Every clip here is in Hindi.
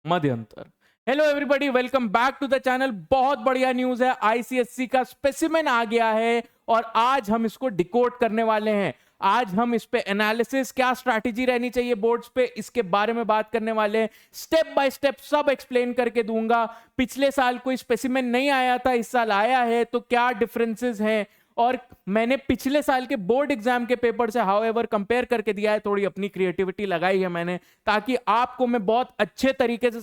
मध्यंतर। Hello everybody, welcome back to the channel. बहुत बढ़िया न्यूज है, आईसीएससी का स्पेसिमेन आ गया है और आज हम इसको डिकोड करने वाले हैं। आज हम इस पे एनालिसिस, क्या स्ट्रैटेजी रहनी चाहिए बोर्ड्स पे, इसके बारे में बात करने वाले हैं। स्टेप बाय स्टेप सब एक्सप्लेन करके दूंगा। पिछले साल कोई स्पेसिमेन नहीं आया था, इस साल आया है, तो क्या डिफरेंसेस हैं, और मैंने पिछले साल के बोर्ड एग्जाम के पेपर से हाउएवर कंपेयर करके दिया है। थोड़ी अपनी क्रिएटिविटी लगाई है मैंने, ताकि आपको मैं बहुत अच्छे तरीके से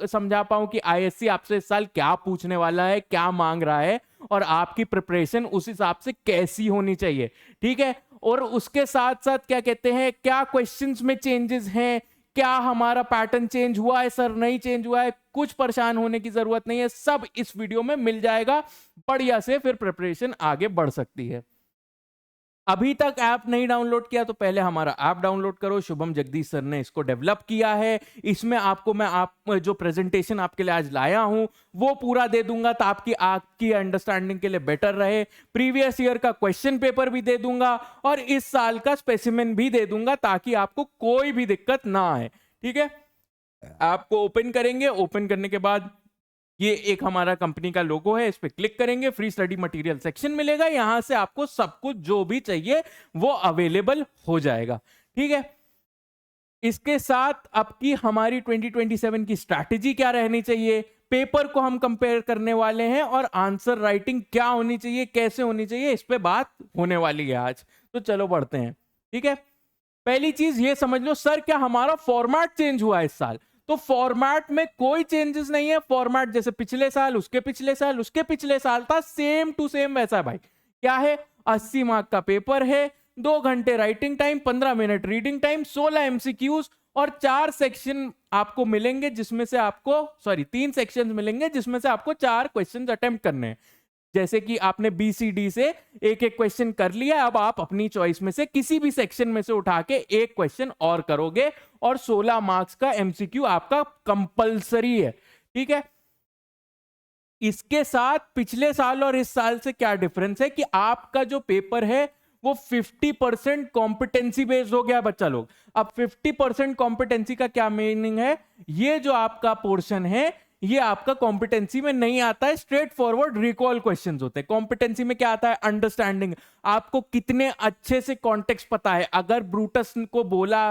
समझा पाऊं कि आईएससी आपसे इस साल क्या पूछने वाला है, क्या मांग रहा है, और आपकी प्रिपरेशन उस हिसाब से कैसी होनी चाहिए। ठीक है, और उसके साथ साथ क्या कहते हैं, क्या क्वेश्चंस में चेंजेस हैं, क्या हमारा पैटर्न चेंज हुआ है सर, नहीं चेंज हुआ है, कुछ परेशान होने की जरूरत नहीं है, सब इस वीडियो में मिल जाएगा बढ़िया से। फिर प्रिपरेशन आगे बढ़ सकती है। अभी तक ऐप नहीं डाउनलोड किया तो पहले हमारा ऐप डाउनलोड करो। शुभम जगदीश सर ने इसको डेवलप किया है। इसमें आपको मैं जो प्रेजेंटेशन आपके लिए आज लाया हूं वो पूरा दे दूंगा, तो आपकी अंडरस्टैंडिंग के लिए बेटर रहे। प्रीवियस ईयर का क्वेश्चन पेपर भी दे दूंगा और इस साल का स्पेसिमेन भी दे दूंगा, ताकि आपको कोई भी दिक्कत ना आए। ठीक है, आपको ओपन करेंगे, ओपन करने के बाद ये एक हमारा कंपनी का लोगो है, इस पे क्लिक करेंगे, फ्री स्टडी मटेरियल सेक्शन मिलेगा। यहां से आपको सब कुछ जो भी चाहिए वो अवेलेबल हो जाएगा। ठीक है, इसके साथ आपकी हमारी 2027 की स्ट्रैटेजी क्या रहनी चाहिए, पेपर को हम कंपेयर करने वाले हैं, और आंसर राइटिंग क्या होनी चाहिए, कैसे होनी चाहिए, इस पे बात होने वाली है आज। तो चलो बढ़ते हैं। ठीक है, पहली चीज ये समझ लो, सर क्या हमारा फॉर्मेट चेंज हुआ है इस साल? तो फॉर्मेट में कोई चेंजेस नहीं है। फॉर्मेट जैसे पिछले साल, उसके पिछले साल, उसके पिछले साल था, सेम टू सेम वैसा है भाई। क्या है? 80 मार्क का पेपर है, 2 घंटे writing time, 15 minute reading time, 16 MCQs और 4 सेक्शन आपको मिलेंगे, जिसमें से आपको 3 सेक्शन मिलेंगे, जिसमें से आपको 4 क्वेश्चन अटेम्प्ट करने हैं। जैसे कि आपने BCD से एक एक क्वेश्चन कर लिया, अब आप अपनी चॉइस में से किसी भी सेक्शन में से उठा के एक क्वेश्चन और करोगे, और 16 मार्क्स का MCQ आपका कंपलसरी है। ठीक है, इसके साथ पिछले साल और इस साल से क्या डिफरेंस है कि आपका जो पेपर है वो 50% कॉम्पिटेंसी बेस्ड हो गया बच्चा लोग। अब 50% कॉम्पिटेंसी का क्या मीनिंग है? ये जो आपका पोर्शन है ये आपका कॉम्पिटेंसी में नहीं आता है, स्ट्रेट फॉरवर्ड रिकॉल क्वेश्चंस होते हैं। कॉम्पिटेंसी में क्या आता है? अंडरस्टैंडिंग, आपको कितने अच्छे से कॉन्टेक्स्ट पता है। अगर ब्रूटस को बोला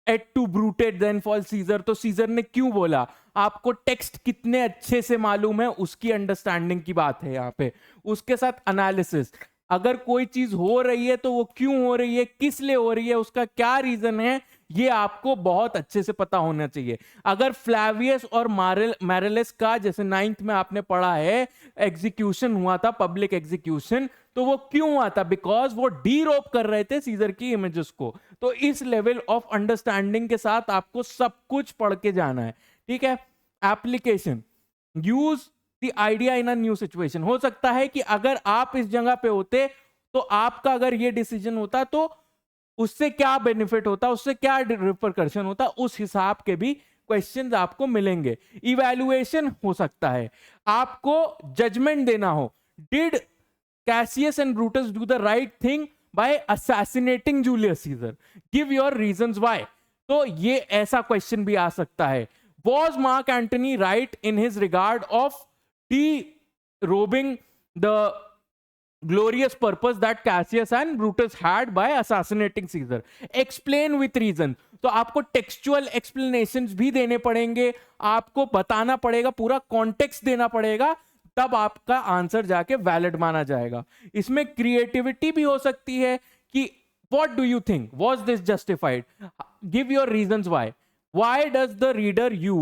et tu Brute then fall Caesar, तो सीजर ने क्यों बोला, आपको टेक्स्ट कितने अच्छे से मालूम है, उसकी अंडरस्टैंडिंग की बात है यहाँ पे। उसके साथ एनालिसिस, अगर कोई चीज हो रही है तो वो क्यों हो रही है, किस लिए हो रही है, उसका क्या रीजन है, ये आपको बहुत अच्छे से पता होना चाहिए। अगर फ्लैवियस और मैरेलिस का जैसे 9th में आपने पढ़ा है, एग्जीक्यूशन हुआ था, पब्लिक एग्जीक्यूशन, तो वो क्यों हुआ था? बिकॉज वो डीरोप कर रहे थे सीजर की इमेजेस को। तो इस लेवल ऑफ अंडरस्टैंडिंग के साथ आपको सब कुछ पढ़ के जाना है। ठीक है, application, use the idea in a new situation. हो सकता है कि अगर आप इस जगह पे होते तो आपका अगर ये डिसीजन होता तो उससे क्या बेनिफिट होता, उससे क्या रिपरकशन होता, उस हिसाब के भी क्वेश्चंस आपको मिलेंगे। इवैल्यूएशन हो सकता है, आपको जजमेंट देना हो, did Cassius and Brutus do the right thing by assassinating Julius Caesar, give your reasons why. तो ये ऐसा क्वेश्चन भी आ सकता है। Was Mark Antony right in his regard of robbing the glorious purpose that Cassius and Brutus had by assassinating Caesar? Explain with reason। तो आपको टेक्सचुअल एक्सप्लेनेशंस भी देने पड़ेंगे, आपको बताना पड़ेगा, पूरा कॉन्टेक्स्ट देना पड़ेगा, तब आपका आंसर जाके वैलिड माना जाएगा। इसमें क्रिएटिविटी भी हो सकती है कि what do you think, was this justified, give your reasons why does the reader you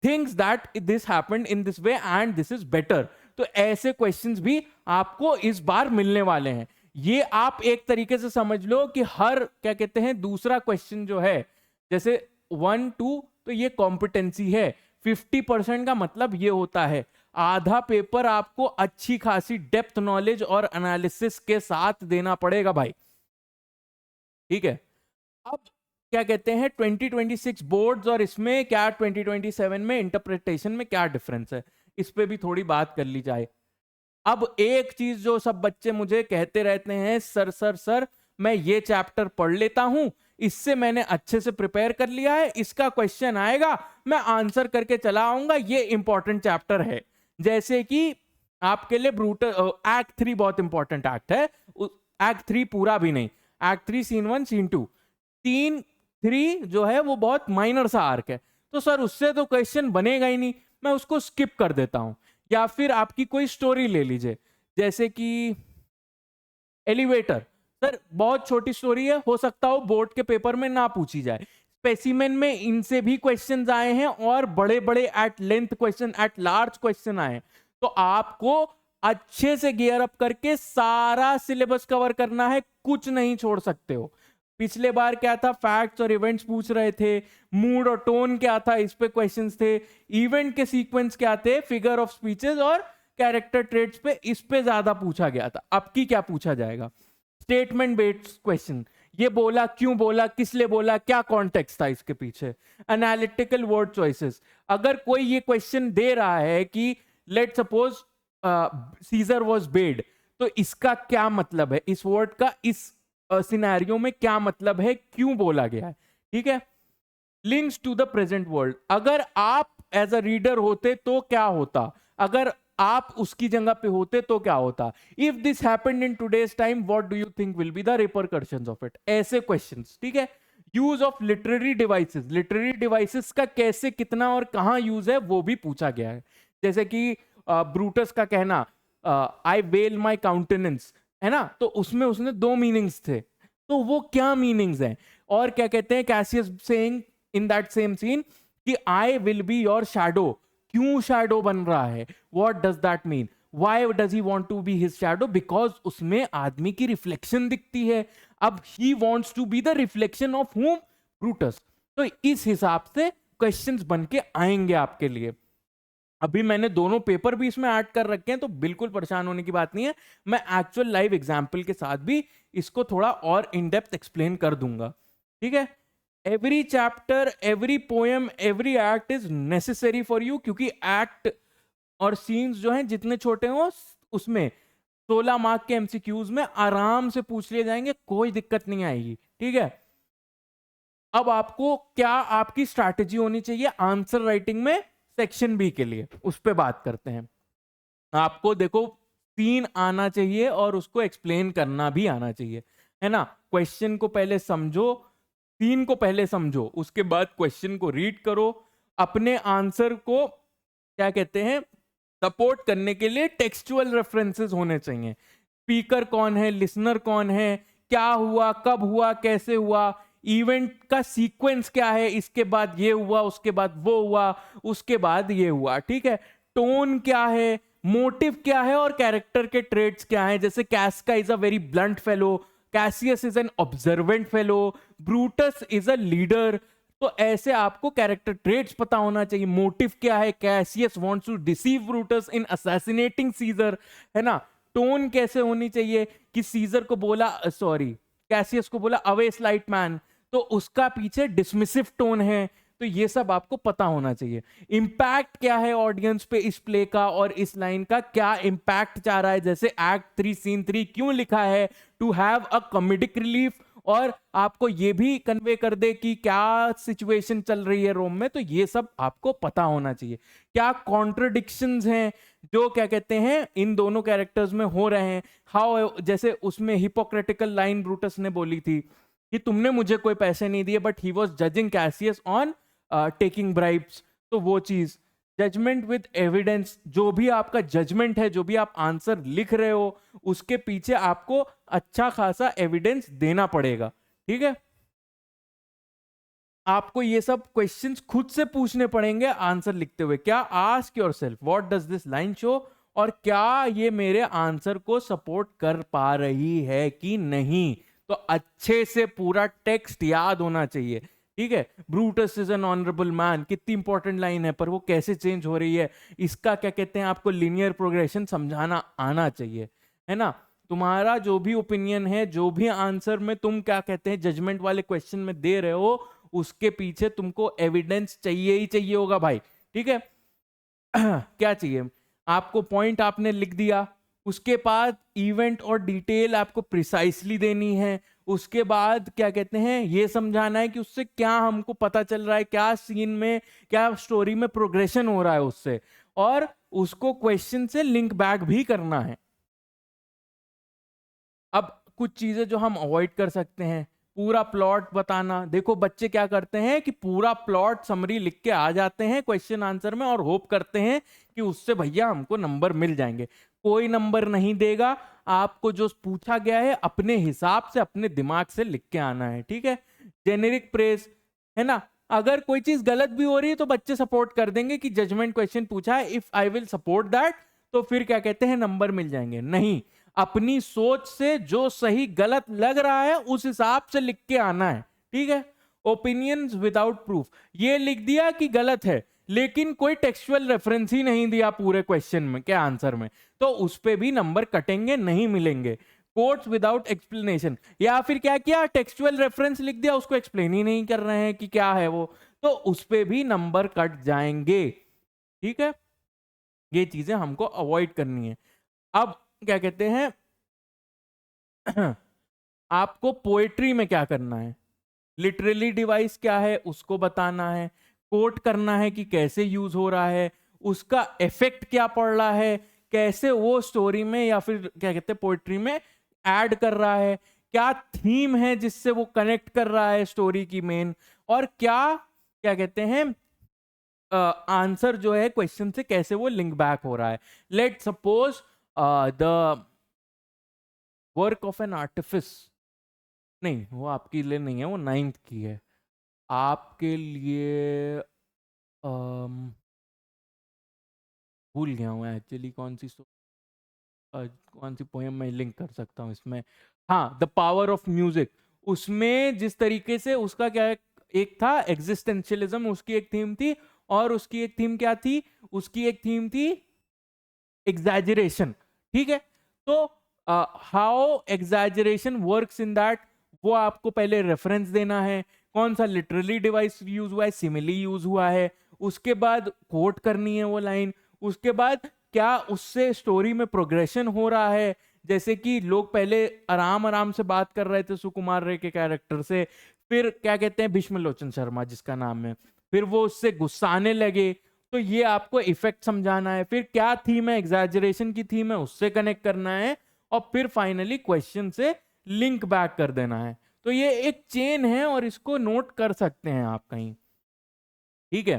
thinks that this happened in this way and this is better। तो ऐसे क्वेश्चंस भी आपको इस बार मिलने वाले हैं। ये आप एक तरीके से समझ लो कि हर क्या कहते हैं दूसरा क्वेश्चन जो है, जैसे 1 2, तो ये कॉम्पिटेंसी है। 50% का मतलब ये होता है आधा पेपर आपको अच्छी खासी डेप्थ नॉलेज और एनालिसिस के साथ देना पड़ेगा भाई। ठीक है, अब क्या कहते हैं 2026 बोर्ड्स और इसमें क्या 2027 में इंटरप्रिटेशन में क्या डिफरेंस है, इस पे भी थोड़ी बात कर ली जाए। अब एक चीज जो सब बच्चे मुझे कहते रहते हैं, सर मैं ये चैप्टर पढ़ लेता हूं, इससे मैंने अच्छे से प्रिपेयर कर लिया है, इसका क्वेश्चन आएगा मैं आंसर करके चला आऊंगा, ये इंपॉर्टेंट चैप्टर है। जैसे कि आपके लिए ब्रूटस एक्ट 3 बहुत इंपॉर्टेंट एक्ट है, एक्ट 3 पूरा भी नहीं, एक्ट 3 सीन 1 सीन 2, सीन 3 जो है वो बहुत माइनर सा आर्क है, तो सर उससे तो क्वेश्चन बनेगा ही नहीं, मैं उसको स्किप कर देता हूं। या फिर आपकी कोई स्टोरी ले लीजिए, जैसे कि एलिवेटर, सर बहुत छोटी स्टोरी है, हो सकता हो बोर्ड के पेपर में ना पूछी जाए, स्पेसिमेन में इनसे भी क्वेश्चंस आए हैं और बड़े बड़े at length question, at large question आए हैं। तो आपको अच्छे से गियर अप करके सारा सिलेबस कवर करना है, कुछ नहीं छोड़ सकते हो। पिछले बार क्या था, फैक्ट्स और इवेंट्स पूछ रहे थे, मूड और टोन क्या था इस पे क्वेश्चंस थे, इवेंट के सीक्वेंस क्या थे, फिगर ऑफ स्पीचेस और कैरेक्टर ट्रेट्स पे, इस पे ज्यादा पूछा गया था। अब की क्या पूछा जाएगा, स्टेटमेंट बेस्ड क्वेश्चन, ये बोला क्यों बोला, किस लिए बोला, क्या कॉन्टेक्स्ट था इसके पीछे, एनालिटिकल वर्ड चॉइसेस। अगर कोई ये क्वेश्चन दे रहा है कि let suppose Caesar was bad, तो इसका क्या मतलब है, इस वर्ड का इस सिनेरियो में क्या मतलब है, क्यों बोला गया है, ठीक है। Links to the present world, अगर आप एज अ रीडर होते तो क्या होता, अगर आप उसकी जगह पे होते तो क्या होता, if this happened in today's time what do you think will be the repercussions of it, ऐसे क्वेश्चंस, ठीक है। Use of literary devices, literary devices का कैसे, कितना और कहां यूज है वो भी पूछा गया है। जैसे कि ब्रूटस का कहना आई वेल माई काउंटेनेंस, है ना, तो उसमें उसने 2 मीनिंग्स थे, तो वो क्या मीनिंग्स हैं। और क्या कहते हैं Cassius saying in that same scene कि I will be your shadow, क्यों शैडो बन रहा है, what does that mean, why does he want to be his shadow, because उसमें आदमी की रिफ्लेक्शन दिखती है, अब he wants to be the reflection of whom, Brutus. तो इस हिसाब से क्वेश्चंस बन के आएंगे आपके लिए। अभी मैंने दोनों पेपर भी इसमें ऐड कर रखे हैं, तो बिल्कुल परेशान होने की बात नहीं है, मैं एक्चुअल लाइव एग्जांपल के साथ भी इसको थोड़ा और इन डेप्थ एक्सप्लेन कर दूंगा, ठीक है। Every chapter, every poem, every act is necessary for you, क्योंकि एक्ट और सीन्स जो हैं जितने छोटे हो उसमें 16 मार्क के एमसीक्यूज में आराम से पूछ लिए जाएंगे, कोई दिक्कत नहीं आएगी, ठीक है। अब आपको क्या आपकी स्ट्रैटेजी होनी चाहिए आंसर राइटिंग में सेक्शन बी के लिए, उस पर बात करते हैं। आपको देखो सीन आना चाहिए और उसको एक्सप्लेन करना भी आना चाहिए, है ना। क्वेश्चन को पहले समझो, सीन को पहले समझो, उसके बाद क्वेश्चन को रीड करो, अपने आंसर को क्या कहते हैं सपोर्ट करने के लिए टेक्सचुअल रेफरेंसेस होने चाहिए, स्पीकर कौन है, लिसनर कौन है, क्या हुआ, कब हुआ, कैसे हुआ, इवेंट का सीक्वेंस क्या है, इसके बाद ये हुआ, उसके बाद वो हुआ, उसके बाद ये हुआ, ठीक है। टोन क्या है, मोटिव क्या है और कैरेक्टर के ट्रेड्स क्या हैं, जैसे Casca is a very blunt fellow, Cassius is an observant fellow, Brutus is a leader. तो ऐसे आपको कैरेक्टर ट्रेड्स पता होना चाहिए, मोटिव क्या है, Cassius wants to deceive Brutus in assassinating Caesar, है ना। टोन कैसे होनी चाहिए कि सीजर को बोला, सॉरी कैसियस को बोला अवे स्लाइट मैन, तो उसका पीछे डिसमिसिव टोन है, तो ये सब आपको पता होना चाहिए। इंपैक्ट क्या है ऑडियंस पे इस प्ले का, और इस लाइन का क्या इंपैक्ट चाह रहा है, जैसे एक्ट 3 सीन 3 क्यों लिखा है, to have a comedic relief, और आपको ये भी कन्वे कर दे कि क्या सिचुएशन चल रही है रोम में, तो ये सब आपको पता होना चाहिए। क्या कॉन्ट्रडिक्शंस हैं जो क्या कहते हैं इन दोनों कैरेक्टर्स में हो रहे हैं, हाउ, जैसे उसमें हिपोक्रेटिकल लाइन ब्रूटस ने बोली थी कि तुमने मुझे कोई पैसे नहीं दिए, but he was judging Cassius on taking bribes, तो वो चीज। जजमेंट विद एविडेंस, जो भी आपका जजमेंट है, जो भी आप आंसर लिख रहे हो, उसके पीछे आपको अच्छा खासा एविडेंस देना पड़ेगा, ठीक है। आपको ये सब क्वेश्चंस खुद से पूछने पड़ेंगे आंसर लिखते हुए, क्या ask yourself what does this line show, और क्या ये मेरे आंसर को सपोर्ट कर पा रही है कि नहीं। तो अच्छे से पूरा टेक्स्ट याद होना चाहिए, ठीक है। Brutus is an honourable man, कितनी इंपॉर्टेंट लाइन है, पर वो कैसे चेंज हो रही है, इसका क्या कहते हैं आपको लीनियर प्रोग्रेशन समझाना आना चाहिए, है ना। तुम्हारा जो भी ओपिनियन है, जो भी आंसर में तुम क्या कहते हैं जजमेंट वाले क्वेश्चन में दे रहे हो, उसके पीछे तुमको एविडेंस चाहिए ही चाहिए होगा भाई, ठीक है। क्या चाहिए आपको, पॉइंट आपने लिख दिया, उसके बाद इवेंट और डिटेल आपको प्रिसाइसली देनी है, उसके बाद क्या कहते हैं ये समझाना है कि उससे क्या हमको पता चल रहा है, क्या सीन में, क्या स्टोरी में प्रोग्रेशन हो रहा है उससे, और उसको क्वेश्चन से लिंक बैक भी करना है। अब कुछ चीजें जो हम अवॉइड कर सकते हैं, पूरा प्लॉट बताना। देखो बच्चे क्या करते हैं कि पूरा प्लॉट समरी लिख के आ जाते हैं क्वेश्चन आंसर में और होप करते हैं कि उससे भैया हमको नंबर मिल जाएंगे। कोई नंबर नहीं देगा, आपको जो पूछा गया है अपने हिसाब से अपने दिमाग से लिख के आना है, ठीक है। जेनेरिक प्रेस है ना, अगर कोई चीज गलत भी हो रही है तो बच्चे सपोर्ट कर देंगे कि जजमेंट क्वेश्चन पूछा है, if I will support that, तो फिर क्या कहते हैं नंबर मिल जाएंगे। नहीं, अपनी सोच से जो सही गलत लग रहा है उस हिसाब से लिख के आना है, ठीक है। ओपिनियंस विदाउट प्रूफ, ये लिख दिया कि गलत है लेकिन कोई टेक्सचुअल रेफरेंस ही नहीं दिया पूरे क्वेश्चन में, क्या आंसर में, तो उस पे भी नंबर कटेंगे, नहीं मिलेंगे। कोट्स विदाउट एक्सप्लेनेशन, या फिर क्या किया, टेक्सचुअल रेफरेंस लिख दिया, उसको एक्सप्लेन ही नहीं कर रहे हैं कि क्या है वो, तो उस पे भी नंबर कट जाएंगे, ठीक है। ये चीजें हमको अवॉइड करनी है। अब क्या कहते हैं आपको पोएट्री में क्या करना है, लिटरेली डिवाइस क्या है उसको बताना है, कोट करना है कि कैसे यूज हो रहा है, उसका इफेक्ट क्या पड़ रहा है, कैसे वो स्टोरी में या फिर क्या कहते हैं पोएट्री में ऐड कर रहा है, क्या थीम है जिससे वो कनेक्ट कर रहा है स्टोरी की मेन, और क्या क्या कहते हैं आंसर जो है क्वेश्चन से कैसे वो लिंक बैक हो रहा है। Let suppose the work of an artifice, नहीं वो आपके लिए नहीं है, वो 9th की है, आपके लिए भूल गया हूँ एक्चुअली कौन सी पोएम मैं लिंक कर सकता हूँ इसमें। हाँ, द पावर ऑफ म्यूजिक, उसमें जिस तरीके से उसका क्या है, एक था एग्जिस्टेंशियलिज्म, उसकी एक थीम थी, और उसकी एक थीम क्या थी, उसकी एक थीम थी एग्जैजरेशन, ठीक है। तो how exaggeration works in that, वो आपको पहले रेफरेंस देना है, कौन सा लिटरली डिवाइस यूज हुआ है, सिमिली यूज हुआ है, उसके बाद कोट करनी है वो लाइन, उसके बाद क्या उससे स्टोरी में प्रोग्रेशन हो रहा है, जैसे कि लोग पहले आराम आराम से बात कर रहे थे सुकुमार रे के कैरेक्टर से, फिर क्या कहते हैं भीष्म लोचन शर्मा जिसका नाम है, फिर वो उससे गुस्साने लगे, तो ये आपको इफेक्ट समझाना है, फिर क्या थीम है, एग्जैजरेशन की थीम है उससे कनेक्ट करना है, और फिर फाइनली क्वेश्चन से लिंक बैक कर देना है। तो ये एक चेन है और इसको नोट कर सकते हैं आप कहीं, ठीक है।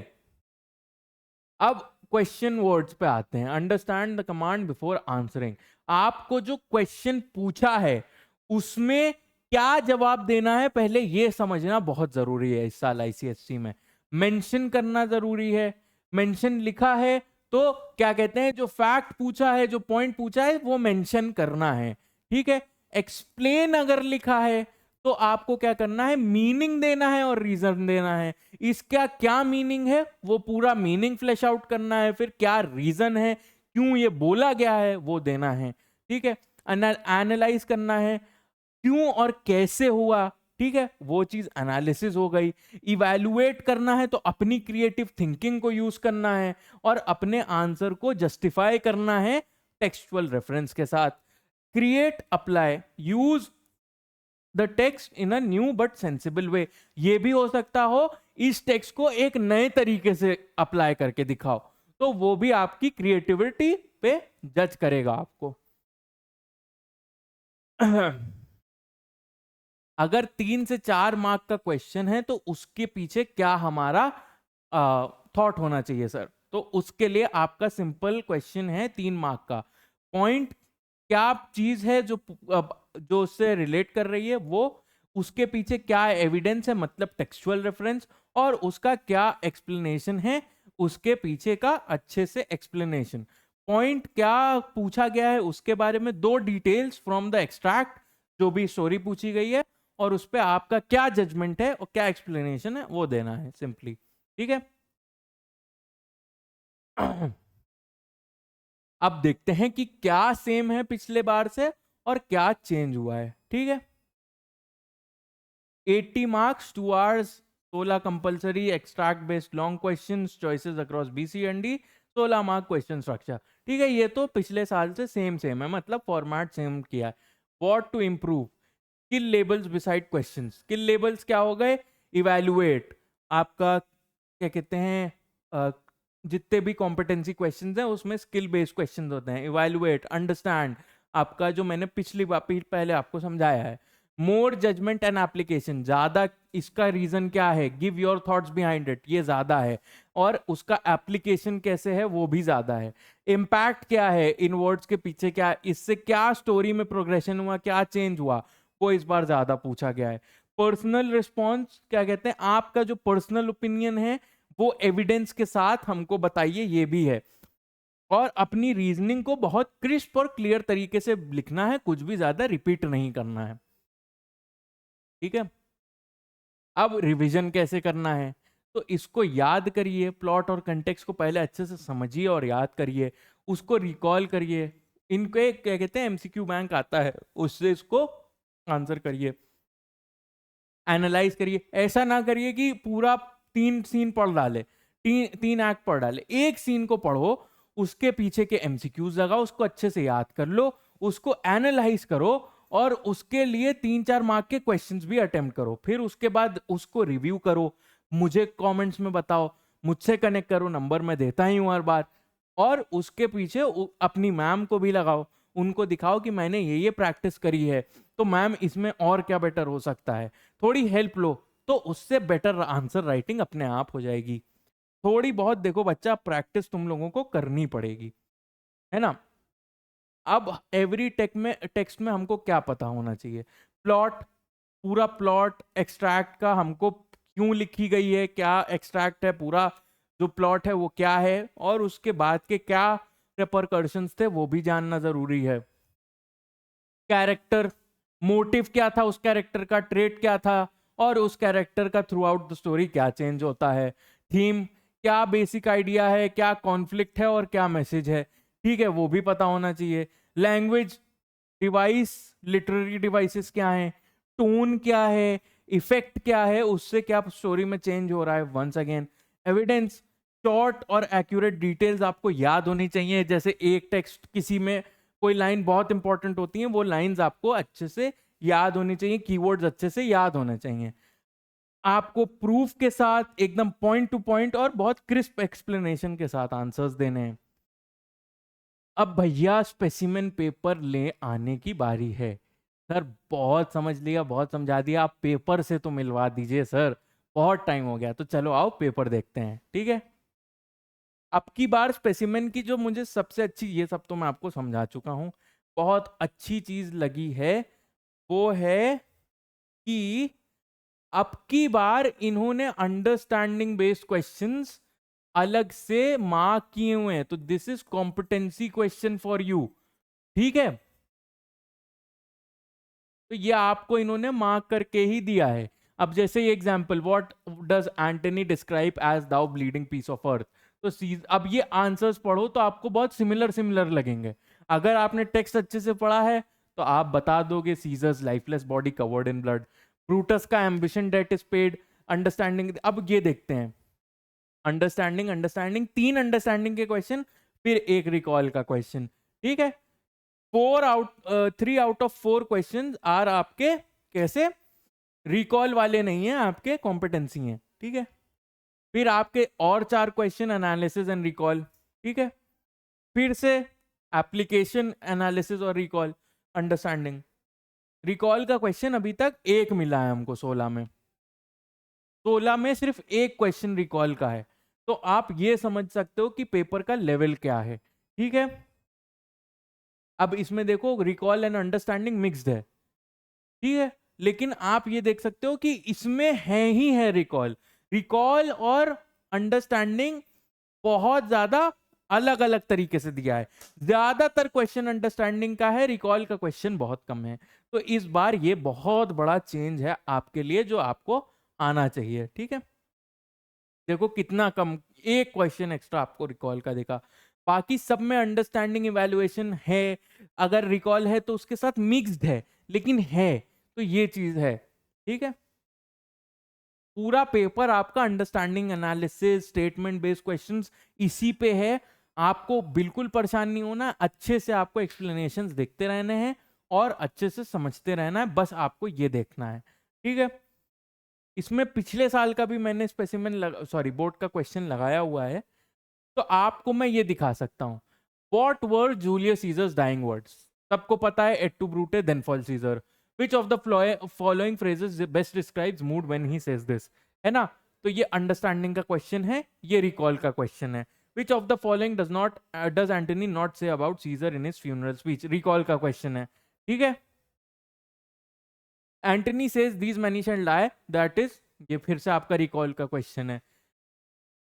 अब क्वेश्चन वर्ड्स पे आते हैं। Understand the command before answering, आपको जो क्वेश्चन पूछा है उसमें क्या जवाब देना है पहले ये समझना बहुत जरूरी है। इस साल आईसीएससी में मेंशन करना जरूरी है। मेंशन लिखा है तो क्या कहते हैं जो फैक्ट पूछा है, जो पॉइंट पूछा है वो मेंशन करना है, ठीक है। एक्सप्लेन अगर लिखा है तो आपको क्या करना है, मीनिंग देना है और रीजन देना है। इसका क्या मीनिंग है वो पूरा मीनिंग फ्लैश आउट करना है, फिर क्या रीजन है क्यों ये बोला गया है वो देना है, ठीक है। एनालाइज करना है क्यों और कैसे हुआ, ठीक है, वो चीज एनालिसिस हो गई। इवैल्यूएट करना है तो अपनी क्रिएटिव थिंकिंग को यूज करना है और अपने आंसर को जस्टिफाई करना है टेक्सचुअल रेफरेंस के साथ। Create, apply, use the text in a new but sensible way, ये भी हो सकता हो इस टेक्स्ट को एक नए तरीके से अप्लाई करके दिखाओ, तो वो भी आपकी क्रिएटिविटी पे जज करेगा आपको। अगर 3 से 4 मार्क का क्वेश्चन है तो उसके पीछे क्या हमारा थॉट होना चाहिए सर, तो उसके लिए आपका सिंपल क्वेश्चन है 3 मार्क का। पॉइंट क्या चीज है जो उससे रिलेट कर रही है, वो उसके पीछे क्या एविडेंस है, मतलब टेक्सचुअल रेफरेंस, और उसका क्या एक्सप्लेनेशन है, उसके पीछे का अच्छे से एक्सप्लेनेशन। पॉइंट क्या पूछा गया है उसके बारे में 2 डिटेल्स फ्रॉम द एक्सट्रैक्ट जो भी स्टोरी पूछी गई है, और उस पर आपका क्या जजमेंट है और क्या एक्सप्लेनेशन है वो देना है सिंपली, ठीक है। अब देखते हैं कि क्या सेम है पिछले बार से और क्या चेंज हुआ है, ठीक है। 80 marks 2 hours, 16 compulsory extract based long questions, choices across BC and D, 16 mark question structure, ठीक है। ये तो पिछले साल से सेम है, मतलब फॉर्मेट सेम किया है। What to improve, skill labels beside question. Skill labels क्या हो गए? इवैल्यूएट, आपका क्या कहते हैं, जितने भी कॉम्पिटेंसी क्वेश्चंस हैं उसमें स्किल बेस्ड क्वेश्चंस होते हैं। इवैल्यूएट, अंडरस्टैंड, आपका जो मैंने पिछली बार पहले आपको समझाया है। मोर जजमेंट एंड एप्लीकेशन, ज्यादा, इसका रीजन क्या है? Give your thoughts behind it, ये ज्यादा है, और उसका एप्लीकेशन कैसे है वो भी ज्यादा है। इम्पैक्ट क्या है इन वर्ड्स के पीछे, क्या इससे क्या स्टोरी में प्रोग्रेशन हुआ, क्या चेंज हुआ, वो इस बार ज्यादा पूछा गया है। पर्सनल रिस्पॉन्स, क्या कहते हैं, आपका जो पर्सनल ओपिनियन है वो एविडेंस के साथ हमको बताइए, ये भी है। और अपनी रीजनिंग को बहुत क्रिस्प और क्लियर तरीके से लिखना है, कुछ भी ज्यादा रिपीट नहीं करना है, ठीक है। अब रिवीजन कैसे करना है? तो इसको याद करिए, प्लॉट और कंटेक्स्ट को पहले अच्छे से समझिए और याद करिए, उसको रिकॉल करिए। इनको एक क्या कहते हैं, एमसीक्यू बैंक आता है, उससे इसको आंसर करिए, एनालाइज करिए। ऐसा ना करिए कि पूरा 3 सीन पढ़ डाले, 3 एक्ट पढ़ डाले, एक सीन को पढ़ो, उसके पीछे के एमसीक्यूज लगाओ, उसको अच्छे से याद कर लो, उसको एनालाइज करो, और उसके लिए 3-4 मार्क के क्वेश्चंस भी अटेम्प्ट करो। फिर उसके बाद उसको रिव्यू करो, मुझे कमेंट्स में बताओ, मुझसे कनेक्ट करो, नंबर मैं देता ही हूं हर बार। और उसके पीछे अपनी मैम को भी लगाओ, उनको दिखाओ कि मैंने ये प्रैक्टिस करी है, तो मैम इसमें और क्या बेटर हो सकता है, थोड़ी हेल्प लो, तो उससे बेटर आंसर राइटिंग अपने आप हो जाएगी। थोड़ी बहुत देखो बच्चा, प्रैक्टिस तुम लोगों को करनी पड़ेगी, है ना। अब एवरी टेक्स्ट में हमको क्या पता होना चाहिए? प्लॉट, पूरा प्लॉट एक्सट्रैक्ट का हमको क्यों लिखी गई है, क्या एक्सट्रैक्ट है, पूरा जो प्लॉट है वो क्या है, और उसके बाद के क्या रिपरकर्शंस थे वो भी जानना जरूरी है। कैरेक्टर, मोटिव क्या था उस कैरेक्टर का, ट्रेट क्या था, और उस कैरेक्टर का थ्रू आउट द स्टोरी क्या चेंज होता है। थीम, क्या बेसिक आइडिया है, क्या कॉन्फ्लिक्ट है, और क्या मैसेज है, ठीक है, वो भी पता होना चाहिए। लैंग्वेज, डिवाइस, लिटरेरी डिवाइसेस क्या हैं, टोन क्या है, इफेक्ट क्या है, उससे क्या स्टोरी में चेंज हो रहा है। वंस अगेन एविडेंस, शॉर्ट और एक्यूरेट डिटेल्स आपको याद होनी चाहिए। जैसे एक टेक्स्ट, किसी में कोई लाइन बहुत इंपॉर्टेंट होती है, वो लाइंस आपको अच्छे से याद होनी चाहिए, कीवर्ड्स अच्छे से याद होने चाहिए। आपको प्रूफ के साथ एकदम पॉइंट टू पॉइंट और बहुत क्रिस्प एक्सप्लेनेशन के साथ आंसर्स देने हैं। अब भैया स्पेसिमेन पेपर ले आने की बारी है। सर बहुत समझ लिया, बहुत समझा दिया, आप पेपर से तो मिलवा दीजिए सर, बहुत टाइम हो गया। तो चलो आओ पेपर देखते हैं, ठीक है। अब की बार स्पेसिमेन की जो मुझे सबसे अच्छी, ये सब तो मैं आपको समझा चुका हूं, बहुत अच्छी चीज लगी है वो है कि अब की बार इन्होंने अंडरस्टैंडिंग बेस्ड क्वेश्चंस अलग से मार्क किए हुए हैं। तो this is competency question for you, ठीक है। तो ये आपको इन्होंने मार्क करके ही दिया है। अब जैसे ये example, what does Antony describe as thou bleeding piece of earth, तो अब ये आंसर्स पढ़ो तो आपको बहुत सिमिलर सिमिलर लगेंगे। अगर आपने टेक्स्ट अच्छे से पढ़ा है तो आप बता दोगे Caesar's lifeless body covered in blood, Brutus का ambition debt is paid, understanding. अब ये देखते हैं, अंडरस्टैंडिंग, अंडरस्टैंडिंग, 3 अंडरस्टैंडिंग के क्वेश्चन, फिर एक रिकॉल का क्वेश्चन, ठीक है। 3 आउट ऑफ 4 क्वेश्चन आर आपके कैसे, रिकॉल वाले नहीं है, आपके कॉम्पिटेंसी हैं, ठीक है। फिर आपके और 4 क्वेश्चन एनालिसिस एंड रिकॉल, ठीक है। फिर से एप्लीकेशन, एनालिसिस और रिकॉल, अंडरस्टैंडिंग। रिकॉल का क्वेश्चन अभी तक एक मिला है हमको 16 में, 16 में सिर्फ एक क्वेश्चन रिकॉल का है। तो आप ये समझ सकते हो कि पेपर का लेवल क्या है, ठीक है। अब इसमें देखो रिकॉल एंड अंडरस्टैंडिंग मिक्स्ड है, ठीक है, लेकिन आप ये देख सकते हो कि इसमें है ही है रिकॉल, रिकॉल और अंडरस्टैंडिंग बहुत ज्यादा अलग अलग तरीके से दिया है। ज्यादातर क्वेश्चन अंडरस्टैंडिंग का है, रिकॉल का क्वेश्चन बहुत कम है। तो इस बार ये बहुत बड़ा चेंज है आपके लिए, जो आपको आना चाहिए, ठीक है। देखो कितना कम, एक क्वेश्चन एक्स्ट्रा आपको रिकॉल का देखा, बाकी सब में अंडरस्टैंडिंग इवैल्यूएशन है। अगर रिकॉल है तो उसके साथ मिक्स्ड है, लेकिन है, तो ये चीज है, ठीक है। पूरा पेपर आपका understanding, analysis, statement based questions इसी पे है। आपको बिल्कुल परेशान नहीं होना, अच्छे से आपको एक्सप्लेनेशंस देखते रहने हैं, और अच्छे से समझते रहना है, बस आपको ये देखना है, ठीक है। इसमें पिछले साल का भी मैंने स्पेसिमेन बोर्ड का क्वेश्चन लगाया हुआ है, तो आपको मैं ये दिखा सकता हूं। What were Julius Caesar's dying words? सबको पता है, et tu Brute then fall Caesar. Which of the following phrases best describes mood when he says this, है ना। तो ये अंडरस्टैंडिंग का क्वेश्चन है, ये रिकॉल का क्वेश्चन है। Which of the following does Antony not say about Caesar in his funeral speech, recall का क्वेश्चन है, ठीक है। Antony says these many shall lie, that is, ये फिर से आपका रिकॉल का क्वेश्चन है।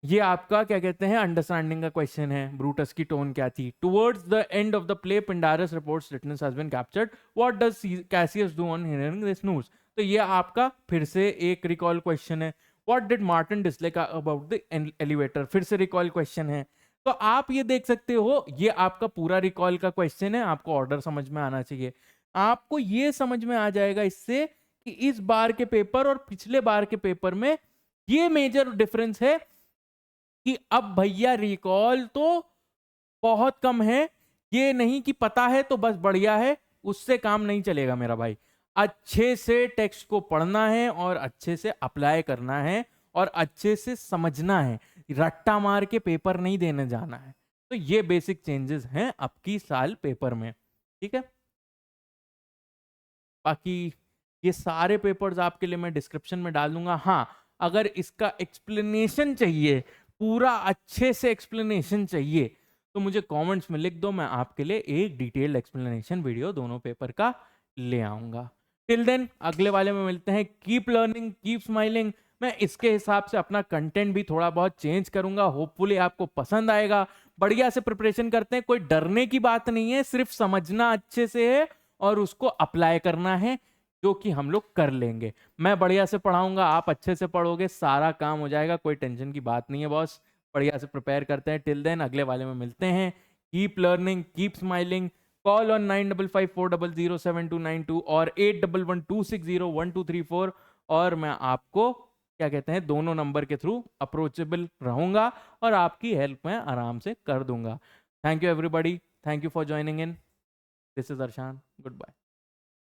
ये आपका क्या कहते हैं, अंडरस्टैंडिंग का क्वेश्चन है, ब्रूटस की टोन क्या थी। Towards the end of the play Pindarus reports Titinius has been captured, what does Cassius do on hearing this news. तो ये आपका फिर से एक रिकॉल क्वेश्चन है। What did Martin dislike about the elevator, फिर से रिकॉल क्वेश्चन है। तो आप ये देख सकते हो, ये आपका पूरा रिकॉल का क्वेश्चन है, आपको ऑर्डर समझ में आना चाहिए। आपको ये समझ में आ जाएगा इससे कि इस बार के पेपर और पिछले बार के पेपर में ये मेजर डिफरेंस है कि अब भैया रिकॉल तो बहुत कम है। ये नहीं कि पता है तो बस बढ़िया है, उससे काम नहीं चलेगा मेरा भाई। अच्छे से टेक्स्ट को पढ़ना है और अच्छे से अप्लाई करना है और अच्छे से समझना है, रट्टा मार के पेपर नहीं देने जाना है। तो ये बेसिक चेंजेस हैं अब की साल पेपर में, ठीक है। बाकी ये सारे पेपर्स आपके लिए मैं डिस्क्रिप्शन में डाल दूंगा। हाँ, अगर इसका एक्सप्लेनेशन चाहिए, पूरा अच्छे से एक्सप्लेनेशन चाहिए, तो मुझे कमेंट्स में लिख दो, मैं आपके लिए एक डिटेल्ड एक्सप्लेनेशन वीडियो दोनों पेपर का ले आऊंगा। टिल देन अगले वाले में मिलते हैं। Keep learning, keep smiling. मैं इसके हिसाब से अपना कंटेंट भी थोड़ा बहुत चेंज करूंगा, होपफुली आपको पसंद आएगा। बढ़िया से प्रिपरेशन करते हैं, कोई डरने की बात नहीं है, सिर्फ समझना अच्छे से है और उसको अप्लाई करना है, जो कि हम लोग कर लेंगे। मैं बढ़िया से पढ़ाऊंगा, आप अच्छे से पढ़ोगे, सारा काम हो जाएगा, कोई टेंशन की बात नहीं है बॉस। बढ़िया से प्रिपेयर करते हैं। टिल देन अगले वाले में मिलते हैं। Keep learning, keep smiling. Call on 9554007292 और 8112601234। और मैं आपको क्या कहते हैं, दोनों नंबर के थ्रू अप्रोचेबल रहूंगा और आपकी हेल्प मैं आराम से कर दूंगा। Thank you everybody, thank you for joining in. This is Arshan, good bye.